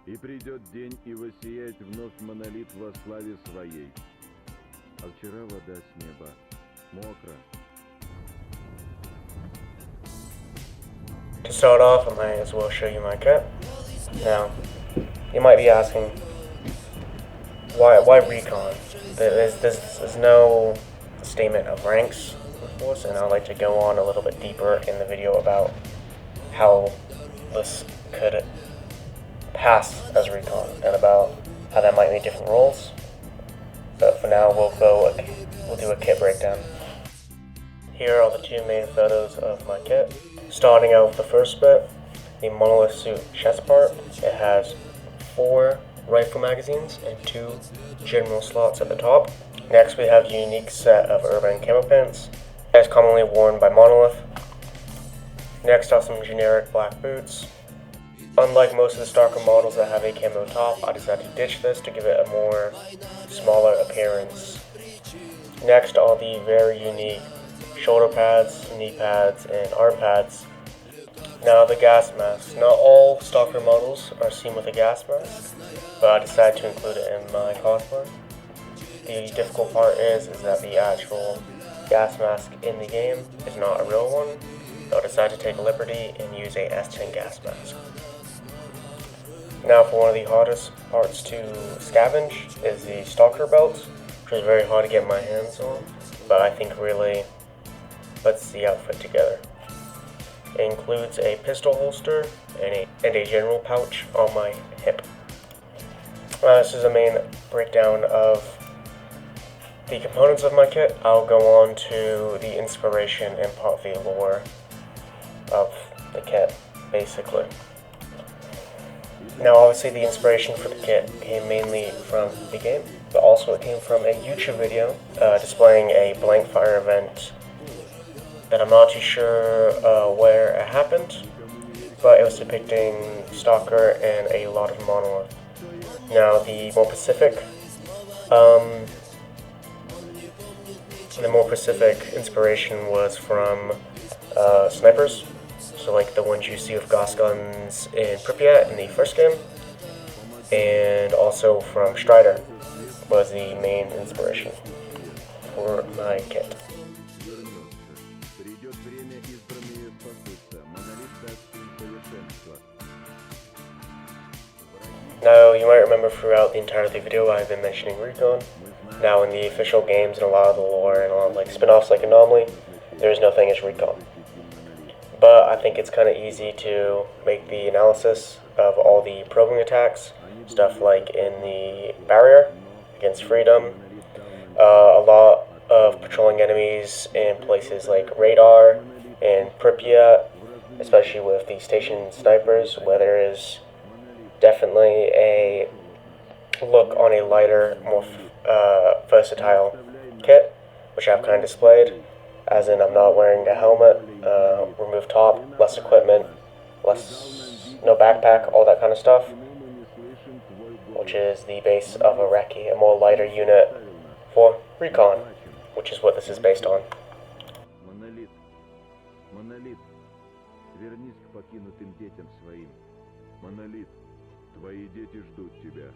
И придет день, и воссияет вновь монолит во славе своей. А вчера вода с неба мокра. To start off, I might as well show you my kit. Now, you might be asking, why recon? There's no statement of ranks, of course, and I'd like to go on a little bit deeper in the video about how this could pass as recon and about how that might make different roles. But for now, we'll do a kit breakdown. Here are the two main photos of my kit. Starting out with the first bit, the monolith suit chest part. It has 4 rifle magazines and 2 general slots at the top. Next we have a unique set of urban camo pants, as commonly worn by monolith. Next are some generic black boots. Unlike most of the stalker models that have a camo top, I decided to ditch this to give it a more smaller appearance. Next are the very unique shoulder pads, knee pads, and arm pads. Now the gas mask. Not all stalker models are seen with a gas mask, but I decided to include it in my cosplay. The difficult part is that the actual gas mask in the game is not a real one, so I decided to take a liberty and use a S10 gas mask. Now for one of the hardest parts to scavenge is the stalker belt, which is very hard to get my hands on, but I think really puts the outfit together. It includes a pistol holster and a general pouch on my hip. This is a main breakdown of the components of my kit. I'll go on to the inspiration and part of the lore of the kit, basically. Now obviously the inspiration for the kit came mainly from the game, but also it came from a YouTube video displaying a blank fire event that I'm not too sure where it happened, but it was depicting Stalker and a lot of monolith. Now the more specific inspiration was from snipers, so like the ones you see with gas guns in Pripyat in the first game, and also from Strider was the main inspiration for my kit. Now, you might remember throughout the entirety of the video I've been mentioning recon. Now in the official games and a lot of the lore and a lot of like spin-offs like Anomaly, there is no thing as recon. But I think it's kind of easy to make the analysis of all the probing attacks, stuff like in the barrier against Freedom, a lot of patrolling enemies in places like Radar and Pripyat, especially with the station snipers, where there is definitely a look on a lighter, more versatile kit, which I've kind of displayed, as in I'm not wearing a helmet, remove top, less equipment, no backpack, all that kind of stuff, which is the base of a recce, a more lighter unit for recon, which is what this is based on. Монолит, вернись к покинутым детям своим. Монолит, твои дети ждут тебя.